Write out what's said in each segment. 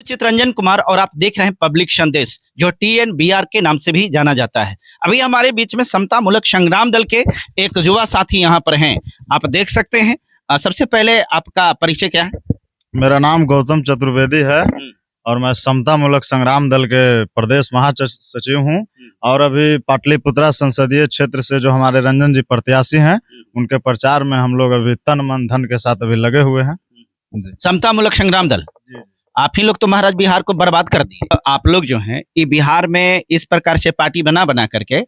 चितरंजन कुमार और आप देख रहे हैं पब्लिक संदेश, जो TNBR के नाम से भी जाना जाता है। अभी हमारे बीच में समता मूलक संग्राम दल के एक युवा साथी यहाँ पर हैं, आप देख सकते हैं। सबसे पहले आपका परिचय क्या है? मेरा नाम गौतम चतुर्वेदी है और मैं समता मूलक संग्राम दल के प्रदेश महासचिव हूँ। और अभी पाटलिपुत्रा संसदीय क्षेत्र से जो हमारे रंजन जी प्रत्याशी हैं, उनके प्रचार में हम लोग अभी तन मन धन के साथ अभी लगे हुए हैं। समता मूलक संग्राम दल, आप ही लोग तो महाराज बिहार को बर्बाद कर दिए। आप लोग जो हैं ये बिहार में इस प्रकार से पार्टी बना करके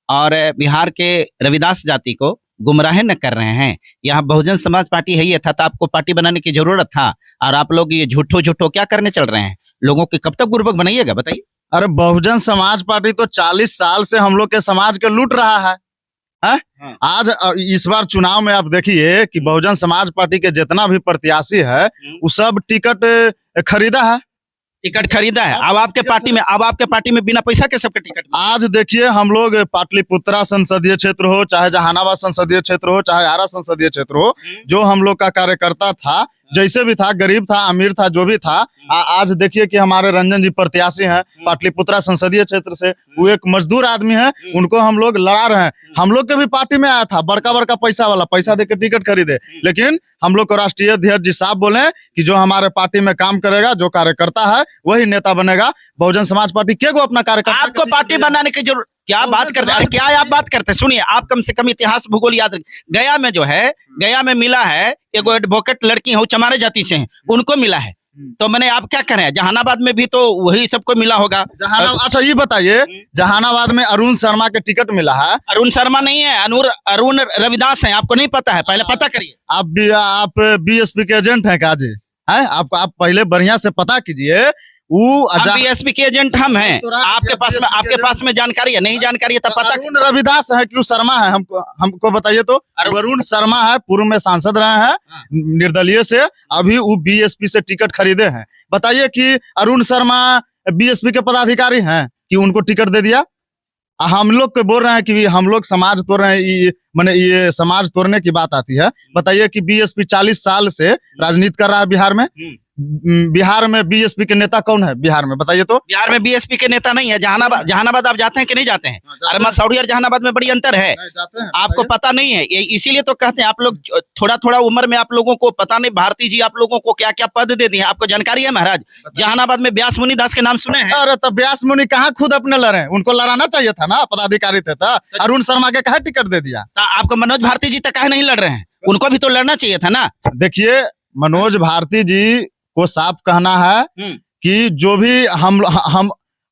और बिहार के रविदास जाति को गुमराह न कर रहे हैं। यहाँ बहुजन समाज पार्टी है, ये था तो आपको पार्टी बनाने की जरूरत था, और आप लोग ये झूठो क्या करने चल रहे हैं? लोगों के कब तक गुरबक बनाइएगा बताइए? अरे बहुजन समाज पार्टी तो 40 साल से हम लोग के समाज के लूट रहा है। आज इस बार चुनाव में आप देखिए कि बहुजन समाज पार्टी के जितना भी प्रत्याशी है वो सब टिकट खरीदा है। टिकट खरीदा है। अब आपके पार्टी में बिना पैसा के सबके टिकट। आज देखिए हम लोग पाटलिपुत्रा संसदीय क्षेत्र हो, चाहे जहानाबाद संसदीय क्षेत्र हो, चाहे आरा संसदीय क्षेत्र हो, जो हम लोग का कार्यकर्ता था, जैसे भी था, गरीब था, अमीर था, जो भी था, आज देखिए कि हमारे रंजन जी प्रत्याशी हैं पाटलिपुत्रा संसदीय क्षेत्र से। वो एक मजदूर आदमी है, उनको हम लोग लड़ा रहे हैं। हम लोग के भी पार्टी में आया था बड़का पैसा वाला, पैसा देके टिकट खरीदे, लेकिन हम लोग को राष्ट्रीय अध्यक्ष जी साहब बोले कि जो हमारे पार्टी में काम करेगा, जो कार्यकर्ता है वही नेता बनेगा। बहुजन समाज पार्टी के को अपना कार्यकर्ता, आपको पार्टी बनाने की जरूरत क्या बात करते? अरे क्या आप बात करते? सुनिए, आप कम से कम इतिहास भूगोल याद रखिए। गया में जो है, गया में मिला है एगो एडवोकेट लड़की है, चमारे जाति से हैं, उनको मिला है। तो मैंने आप क्या करें, जहानाबाद में भी तो वही सबको मिला होगा। अच्छा ये बताइए, जहानाबाद में अरुण शर्मा के टिकट मिला है। अरुण शर्मा नहीं है, अरुण रविदास है। आपको नहीं पता है? पहले पता करिए। आप BSP के एजेंट हैं क्या जी? आप पहले बढ़िया से पता कीजिए। BSP के एजेंट हम हैं। आपके पास में जानकारी है? नहीं जानकारी है तब पता। अरुण रविदास है कि शर्मा है? हमको बताइए तो। अरुण शर्मा है, पूर्व में सांसद रहे हैं निर्दलीय से, अभी वो BSP से टिकट खरीदे हैं। बताइए कि अरुण शर्मा BSP के पदाधिकारी हैं कि उनको टिकट दे दिया? हम लोग को बोल रहे हैं कि हम लोग समाज तोड़ रहे हैं, माने ये समाज तोड़ने की बात आती है। बताइए कि BSP 40 साल से राजनीति कर रहा है बिहार में। बिहार में BSP के नेता कौन है बिहार में? बताइए तो। बिहार में BSP के नेता नहीं है। जहानाबाद आप जाते हैं कि नहीं जाते हैं? अरे मसौड़ी और जहानाबाद में बड़ी अंतर है, आपको पता नहीं है। इसीलिए तो कहते हैं आप लोग थोड़ा उम्र में आप लोगों को पता नहीं। भारती जी आप लोगों को क्या क्या पद दे दिए, आपको जानकारी है महाराज? जहानाबाद में व्यास मुनि दास के नाम सुने हैं? अरे तो व्यास मुनि कहाँ खुद अपने लड़े? उनको लड़ाना चाहिए था ना, पदाधिकारी थे। अरुण शर्मा के कहा टिकट दे दिया? आपको मनोज भारती जी तक नहीं लड़ रहे हैं? उनको भी तो लड़ना चाहिए था ना। देखिए, मनोज भारती जी को साफ कहना है कि जो भी हम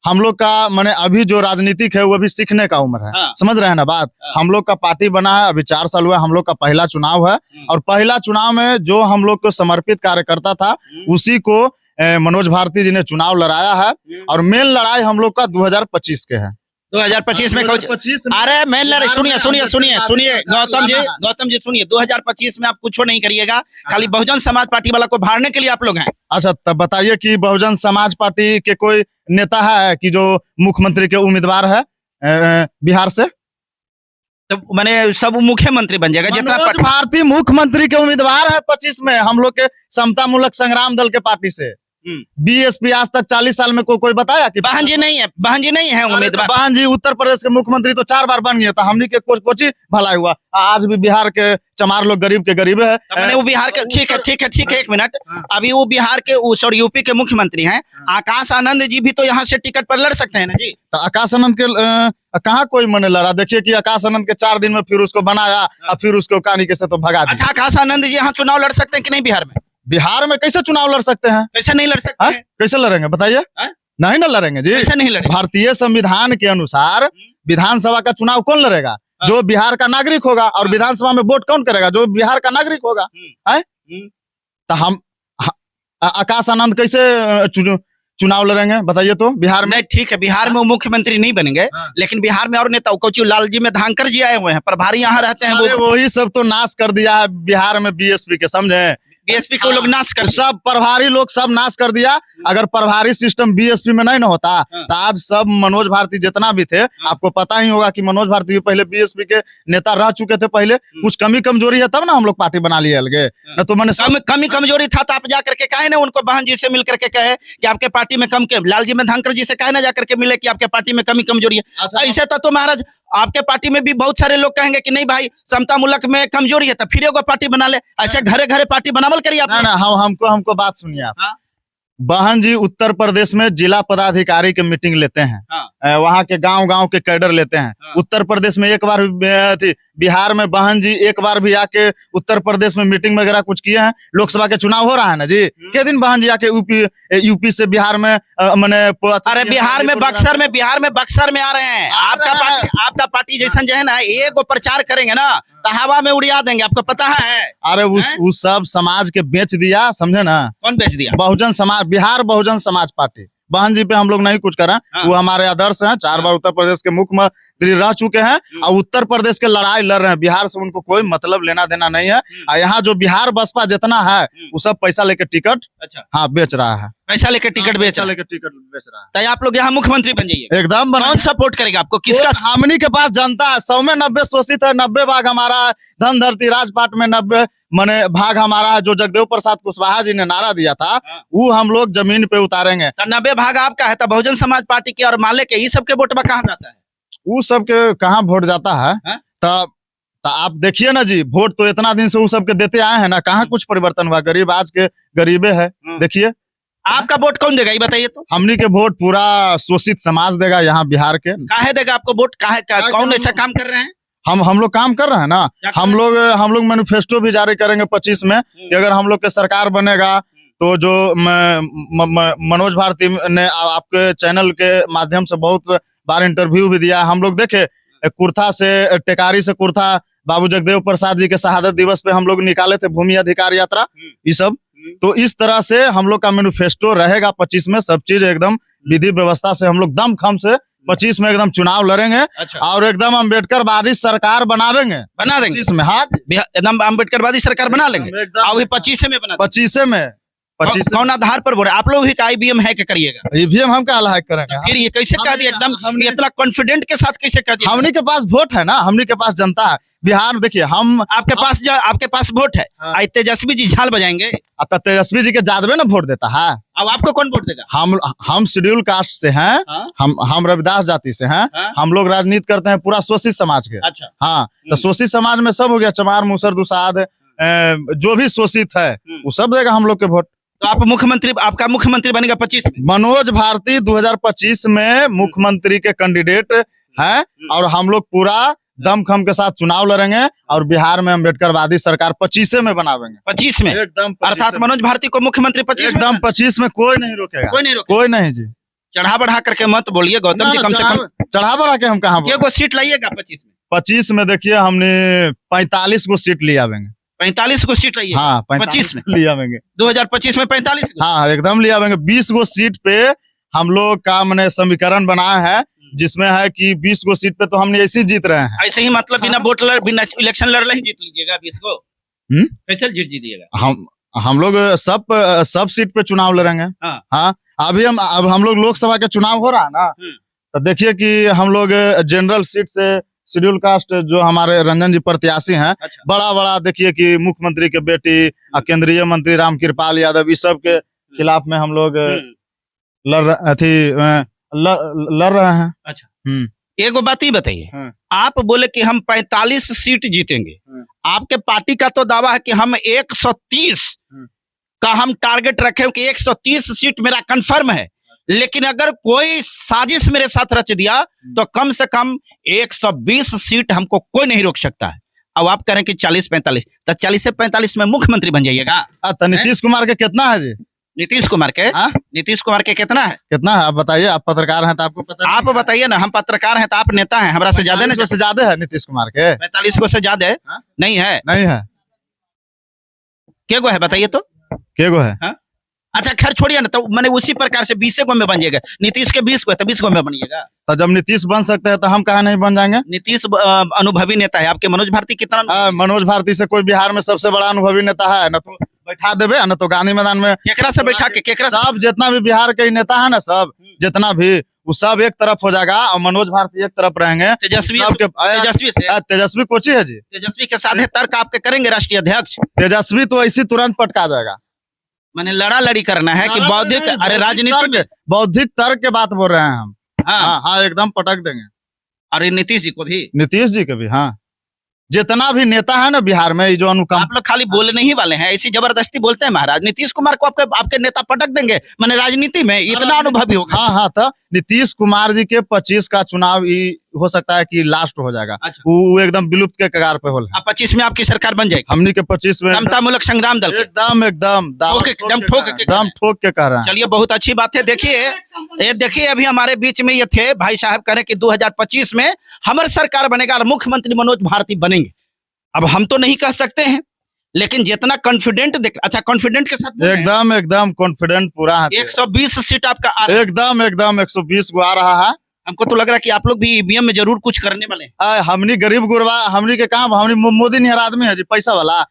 लोग का माने अभी जो राजनीतिक है वो अभी सीखने का उम्र है। समझ रहे हैं ना बात? हम लोग का पार्टी बना है, अभी 4 साल हुआ, हम लोग का पहला चुनाव है, और पहला चुनाव में जो हम लोग को समर्पित कार्यकर्ता था उसी को मनोज भारती जी ने चुनाव लड़ाया है। और मेन लड़ाई हम लोग का 2025 के है। 2025 में अरे मेन लड़ाई सुनिए गौतम जी सुनिए। 2025 में आप कुछ नहीं करिएगा, खाली बहुजन समाज पार्टी वाला को भाड़ने के लिए आप लोग हैं। अच्छा तब बताइए कि बहुजन समाज पार्टी के कोई नेता है कि जो मुख्यमंत्री के उम्मीदवार है बिहार से? तो मैंने सब मुख्यमंत्री बन जाएगा जितना भारतीय मुख्यमंत्री के उम्मीदवार है 25 में हम लोग के समता मूलक संग्राम दल के पार्टी से। BSP आज तक 40 साल में कोई बताया कि बहन जी नहीं है उम्मीदवार? बहन जी उत्तर प्रदेश के मुख्यमंत्री तो 4 बार बन गए, तो हमने के कुछ भलाई हुआ? आज भी बिहार के चमार लोग गरीब के गरीब है। मैंने वो बिहार के ठीक है 1 मिनट। अभी वो बिहार के यूपी के मुख्यमंत्री हैं आकाश आनंद जी, भी तो यहाँ से टिकट पर लड़ सकते हैं ना जी। तो आकाश आनंद के कहाँ कोई मन लड़ा? देखिए कि आकाश आनंद के 4 दिन में फिर उसको बनाया और फिर उसको कहानी कैसे तो भगा दिया। अच्छा, आकाश आनंद जी यहाँ चुनाव लड़ सकते हैं कि नहीं? बिहार में कैसे चुनाव लड़ सकते हैं? कैसे नहीं लड़ सकते हैं? कैसे लड़ेंगे बताइए? नहीं ना लड़ेंगे जी। कैसे नहीं लड़ेंगे? भारतीय संविधान के अनुसार विधानसभा का चुनाव कौन लड़ेगा? जो बिहार का नागरिक होगा। और विधानसभा में वोट कौन करेगा? जो बिहार का नागरिक होगा। तो हम आकाश आनंद कैसे चुनाव लड़ेंगे बताइए तो? बिहार में ठीक है, बिहार में वो मुख्यमंत्री नहीं बनेंगे, लेकिन बिहार में और नेता लालजी में धांकर जी आए हुए हैं, प्रभारी यहाँ रहते हैं। वही सब तो नाश कर दिया है बिहार में BSP के, समझे? बीएसपी को लोग नाश कर सब प्रभारी लोग सब नाश कर दिया। अगर प्रभारी सिस्टम बीएसपी में नहीं ना होता तो आज सब मनोज भारती जितना भी थे, आपको पता ही होगा कि मनोज भारती भी पहले बीएसपी के नेता रह चुके थे। पहले कुछ कमी कमजोरी है तब ना हम लोग पार्टी बना लिए अलगे, न तो मैंने कमी कमजोरी था तो आप जाकर के कहे ना उनको, बहन जी से मिलकर के कहे कि आपके पार्टी में कम के, लालजी मेधांकर जी से कहे ना जाकर के मिले कि आपके पार्टी में कमी कमजोरी है। ऐसे तो महाराज आपके पार्टी में भी बहुत सारे लोग कहेंगे कि नहीं भाई समता मूलक में कमजोरी है, तो फिर एगो पार्टी बना ले। ऐसे घरे घरे पार्टी बनावल करिए आप। ना हमको बात सुनिए आप। बहन जी उत्तर प्रदेश में जिला पदाधिकारी के मीटिंग लेते हैं, वहाँ के गांव के कैडर लेते हैं। उत्तर प्रदेश में एक बार बिहार में बहन जी एक बार भी आके उत्तर प्रदेश में मीटिंग वगैरह कुछ किए हैं? लोकसभा के चुनाव हो रहा है ना जी, के दिन बहन जी आके यूपी से बिहार में मैंने अरे बिहार में बक्सर में आ रहे हैं। आपका पार्टी जैसा जो है ना, एक प्रचार करेंगे ना तो हवा में उड़िया देंगे, आपको पता है। अरे उस सब समाज के बेच दिया, समझे ना? कौन बेच दिया? बहुजन समाज, बिहार बहुजन समाज पार्टी। बहन जी पे हम लोग नहीं कुछ करें, वो हमारे आदर्श हैं। 4 बार उत्तर प्रदेश के मुख्यमंत्री रह चुके हैं और उत्तर प्रदेश के लड़ाई लड़ रहे हैं। बिहार से उनको कोई मतलब लेना देना नहीं है। यहाँ जो बिहार बसपा जितना है वो सब पैसा लेके टिकट बेच रहा है, पैसा लेके टिकट बेच रहा है। तो आप लोग यहाँ मुख्यमंत्री बन जाइए एकदम। कौन सपोर्ट करेगा आपको? किसका? हमनी के पास जनता है। 100 में 90 शोषित है, 90 भाग हमारा है। धन धरती राजपाट में 90 मने भाग हमारा है। जो जगदेव प्रसाद कुशवाहा जी ने नारा दिया था वो हम लोग जमीन पे उतारेंगे। 90 भाग आपका है तो बहुजन समाज पार्टी के और माले के ये सबके वोट में कहाँ जाता है? वो सबके कहाँ वोट जाता है? तब आप देखिए ना जी, वोट तो इतना दिन से वो सबके देते आए हैं ना, कहाँ कुछ परिवर्तन हुआ? गरीब आज के गरीबे है। देखिए आपका वोट कौन देगा ये बताइए तो? हमनी के वोट पूरा शोषित समाज देगा यहाँ बिहार के। काहे देगा आपको वोट? कौन ऐसा काम कर रहे हैं? हम लोग काम कर रहे हैं ना। हम लोग मैनिफेस्टो भी जारी करेंगे 25 में कि अगर हम लोग के सरकार बनेगा तो जो मनोज भारती ने आपके चैनल के माध्यम से बहुत बार इंटरव्यू भी दिया। हम लोग देखे कुर्था से टेकारी से कुर्था बाबू जगदेव प्रसाद जी के शहादत दिवस पे हम लोग निकाले थे भूमि अधिकार यात्रा, ये सब। तो इस तरह से हम लोग का मैनिफेस्टो रहेगा 25 में। सब चीज एकदम विधि व्यवस्था से हम लोग दमखम से 25 में एकदम चुनाव लड़ेंगे। और एकदम अम्बेडकरवादी सरकार बना देंगे 25 में। हाँ एकदम अम्बेडकरवादी सरकार बना लेंगे। 25 में बना 25 में। कौन आधार पर बोल रहे? आप लोग भी IBM है क्या करिएगा? ईवीएम हम क्या लायक करेंगे? फिर ये कैसे कह दिया एकदम इतना कॉन्फिडेंट के साथ कैसे कह दिया? हमनी के पास वोट है ना, हमनी के पास जनता है। बिहार देखिए हम आपके पास वोट है। तेजस्वी जी झाल बजाएंगे तो तेजस्वी जी के जादवे ना वोट देता है। अब आपको कौन वोट देगा? हम शेड्यूल कास्ट से हैं। हम रविदास जाति से हैं। हम लोग राजनीति करते हैं पूरा शोषित समाज के। अच्छा। हाँ तो शोषित समाज में सब हो गया, चमार मूसर दुसाद जो भी शोषित है वो सब देगा हम लोग के वोट। तो आप आपका मुख्यमंत्री बनेगा 25 में? मनोज भारती 2025 में मुख्यमंत्री के कैंडिडेट है और हम लोग पूरा दमखम के साथ चुनाव लड़ेंगे और बिहार में अम्बेडकरवादी सरकार 25 में बनावेंगे। 25 में एकदम, अर्थात मनोज भारती को मुख्यमंत्री 25 एकदम 25 में कोई नहीं रोकेगा। कोई नहीं जी। चढ़ा बढ़ा करके मत बोलिए गौतम जी, कम से कम चढ़ा बढ़ा के हम कहाँ को सीट लाइएगा 25 में? 25 में देखिए हमने 45 को सीट ले आवेंगे। 45 को सीट लाइए? हाँ 25 में ले आवेंगे। 2025 में 45? हाँ एकदम ले आवेंगे। 20 गो सीट पे हम लोग का मैंने समीकरण बनाया है जिसमें है कि 20 गो सीट पे तो हमने ऐसे जीत रहे हैं। ऐसे ही मतलब बिना वोट बिना इलेक्शन लड़ ही जीत लीजिएगा 20 को? कैसे जीत दीजिएगा? हम लोग सब सीट पे चुनाव लड़ेंगे। हाँ अभी हम लोग लोकसभा के चुनाव हो रहा है ना, तो देखिए कि हम लोग जनरल सीट से शेड्यूल कास्ट जो हमारे रंजन जी प्रत्याशी हैं। अच्छा। बड़ा देखिए कि मुख्यमंत्री के बेटी केंद्रीय मंत्री रामकृपाल यादव इस सब के खिलाफ में हम लोग लड़ रहे हैं। अच्छा। एक बात ही बताइए, आप बोले कि हम 45 सीट जीतेंगे। आपके पार्टी का तो दावा है कि हम 130 का हम टारगेट रखे कि 130 सीट मेरा कंफर्म है, लेकिन अगर कोई साजिश मेरे साथ रच दिया तो कम से कम 120 सीट हमको कोई नहीं रोक सकता है। अब आप कह रहे हैं कि 40-45, तो 40 से 45 में मुख्यमंत्री बन जाइएगा। तो नीतीश कुमार के कितना है जी? नीतीश कुमार के कितना है? आप बताइए, आप पत्रकार हैं तो आपको पता। आप बताइए ना, हम पत्रकार हैं तो आप नेता हैं, हमारा से ज्यादा से ज्यादा है नीतीश कुमार के। 45 को से ज्यादा नहीं है। क्या गो है बताइए तो? क्या गो है? अच्छा खैर छोड़िए ना, तो मैंने उसी प्रकार से 20 को में बन जाएगा। नीतीश के 20 को है तो 20 को में बनिएगा। तो जब नीतीश बन सकते हैं तो हम कहा नहीं बन जाएंगे? नीतीश अनुभवी नेता है। आपके मनोज भारती कितना? मनोज भारती से कोई बिहार में सबसे बड़ा अनुभवी नेता है ना, तो बैठा देवे, न तो गांधी मैदान में केकरा से बैठा के केकरा से? सब जितना भी बिहार के नेता है ना, सब जितना भी, वो सब एक तरफ हो जाएगा और मनोज भारती एक तरफ रहेंगे। तेजस्वी सबके तेजस्वी से तेजस्वी कोची है जी, तेजस्वी के साथ तर्क आपके करेंगे राष्ट्रीय अध्यक्ष? तेजस्वी तो ऐसी तुरंत पटका जाएगा। मैंने लड़ा लड़ी करना है कि बौद्धिक, अरे राजनीति में बौद्धिक तर्क के बात बोल रहे हैं हम। हाँ, हाँ हाँ, एकदम पटक देंगे। अरे नीतीश जी को भी, नीतीश जी के भी। हाँ, जितना भी नेता है ना बिहार में, ये जो अनुकंप, आप लोग खाली बोलने ही वाले हैं, ऐसी जबरदस्ती बोलते हैं महाराज। नीतीश कुमार को आपके नेता पटक देंगे, मैंने राजनीति में इतना अनुभवी होगा। हाँ हाँ, तो नीतीश कुमार जी के 25 का चुनाव हो सकता है कि लास्ट हो जाएगा। अच्छा। वो एकदम विलुप्त के कगार पे हो। 25 में आपकी सरकार बन जाएगी? हमनी के 25 में समता मूलक संग्राम दल के? एकदम एकदम ठोक के कह रहे हैं। चलिए, बहुत अच्छी बात है। देखिए अभी हमारे बीच में ये थे भाई साहब, कह रहे कि 2025 में हमारी सरकार बनेगा और मुख्यमंत्री मनोज भारती बनेंगे। अब हम तो नहीं कह सकते हैं, लेकिन जितना कॉन्फिडेंट अच्छा कॉन्फिडेंट के साथ एकदम कॉन्फिडेंट पूरा है। 120 सीट आपका आ रहा है। एकदम 120 को आ रहा है। हमको तो लग रहा है कि आप लोग भी ईवीएम में जरूर कुछ करने वाले हैं। हमनी गरीब गुरबा, हमनी के काम, हमनी मोदी निहर आदमी है जी, पैसा वाला।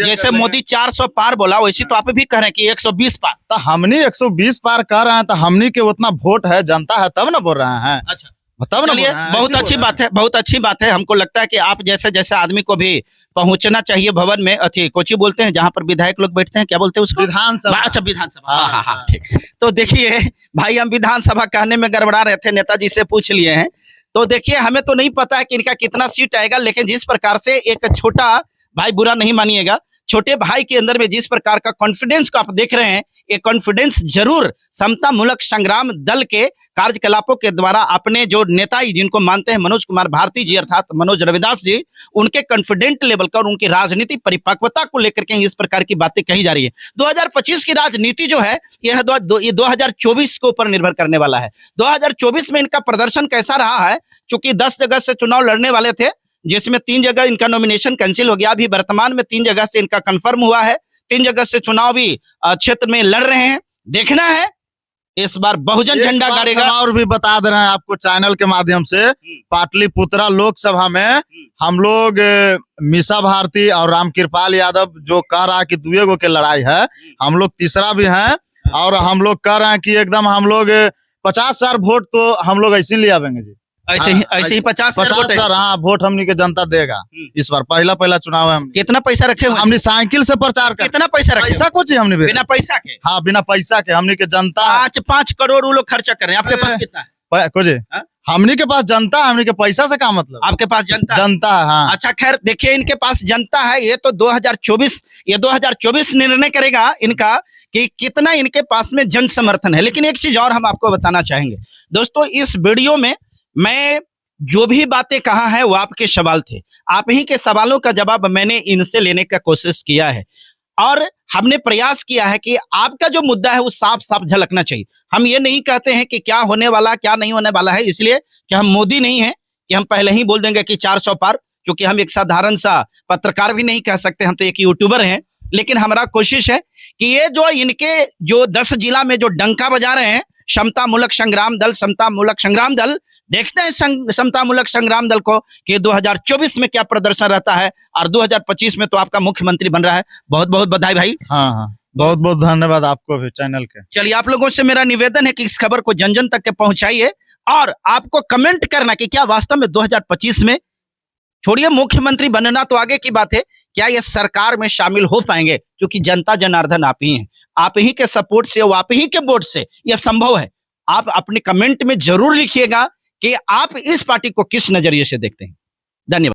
जैसे मोदी 400 पार बोला, वैसे तो आप भी कह रहे हैं कि 120 पार। तो हमनी 120 पार कर रहे हैं, तो हमनी के उतना वोट है, जनता है, तब ना बोल रहे हैं। अच्छा, तब ना। बहुत अच्छी बात है, बहुत अच्छी बात है। हमको लगता है कि आप जैसे आदमी को भी पहुंचना चाहिए भवन में। अच्छी कोची बोलते हैं जहां पर विधायक लोग बैठते हैं, क्या बोलते हैं उसको? विधानसभा। अच्छा, विधानसभा। हाँ हाँ, ठीक। तो देखिए भाई, हम विधानसभा कहने में गड़बड़ा रहे थे, नेताजी से पूछ लिए हैं। तो देखिए, हमें तो नहीं पता है कि इनका कितना सीट आएगा, लेकिन जिस प्रकार से एक छोटा भाई, बुरा नहीं मानिएगा, छोटे भाई के अंदर में जिस प्रकार का कॉन्फिडेंस को आप देख रहे हैं, ये कॉन्फिडेंस जरूर समता मूलक संग्राम दल के कार्यकलापों के द्वारा अपने जो नेता जिनको मानते हैं मनोज कुमार भारती जी अर्थात मनोज रविदास जी, उनके कॉन्फिडेंट लेवल का और उनकी राजनीतिक परिपक्वता को लेकर के इस प्रकार की बातें कही जा रही है। 2025 की राजनीति जो है ये 2024 के ऊपर निर्भर करने वाला है। 2024 में इनका प्रदर्शन कैसा रहा है, चूंकि 10 जगह से चुनाव लड़ने वाले थे, जिसमें 3 जगह इनका नॉमिनेशन कैंसिल हो गया। अभी वर्तमान में 3 जगह से इनका कंफर्म हुआ है, 3 जगह से चुनाव भी क्षेत्र में लड़ रहे हैं। देखना है इस बार बहुजन झंडा गाड़ेगा। और भी बता दे रहे हैं आपको चैनल के माध्यम से, पाटलिपुत्रा लोकसभा में हम लोग मीसा भारती और रामकृपाल यादव जो कह रहा है कि 2 गो के लड़ाई है, हम लोग तीसरा भी हैं। और हम लोग कह रहे हैं कि एकदम हम लोग 50,000 वोट तो हम लोग ऐसे ही ले आवेंगे जी। ऐसे ही 50,000 हाँ वोट हमनी के जनता देगा इस बार। पहला चुनाव है। कितना पैसा रखे हुए? हमने साइकिल से प्रचार कर। कितना पैसा रखे? पैसा कुछ हमने बिना पैसा के? हाँ, बिना पैसा के हमनी के जनता 5 करोड़ वो लोग खर्चा कर रहे हैं। आपके पास कितना है? कुछ हमनी के पास जनता, हमनी के पैसा से क्या मतलब? आपके पास जनता है। हाँ। अच्छा, खैर देखिए, इनके पास जनता है, ये तो 2024 निर्णय करेगा इनका कि कितना इनके पास में जन समर्थन है। लेकिन एक चीज और हम आपको बताना चाहेंगे दोस्तों, इस वीडियो में मैं जो भी बातें कहा है वो आपके सवाल थे, आप ही के सवालों का जवाब मैंने इनसे लेने का कोशिश किया है और हमने प्रयास किया है कि आपका जो मुद्दा है वो साफ साफ झलकना चाहिए। हम ये नहीं कहते हैं कि क्या होने वाला क्या नहीं होने वाला है, इसलिए कि हम मोदी नहीं है कि हम पहले ही बोल देंगे कि 400 पार, क्योंकि हम एक साधारण सा पत्रकार भी नहीं कह सकते, हम तो एक यूट्यूबर हैं। लेकिन हमारा कोशिश है कि ये जो इनके जो 10 जिला में जो डंका बजा रहे हैं समता मूलक संग्राम दल, देखते हैं समता मूलक संग्राम दल को कि 2024 में क्या प्रदर्शन रहता है और 2025 में तो आपका मुख्यमंत्री बन रहा है। बहुत बहुत बधाई भाई। हाँ, बहुत बहुत धन्यवाद आपको भी चैनल के। चलिए, आप लोगों से मेरा निवेदन है कि इस खबर को जन जन तक के पहुंचाइए और आपको कमेंट करना कि क्या वास्तव में 2025 में, छोड़िए मुख्यमंत्री बनना तो आगे की बात है, क्या ये सरकार में शामिल हो पाएंगे? क्योंकि जनता जनार्दन आप ही हैं, आप ही के सपोर्ट से, आप ही के वोट से यह संभव है। आप अपने कमेंट में जरूर लिखिएगा कि आप इस पार्टी को किस नजरिए से देखते हैं। धन्यवाद।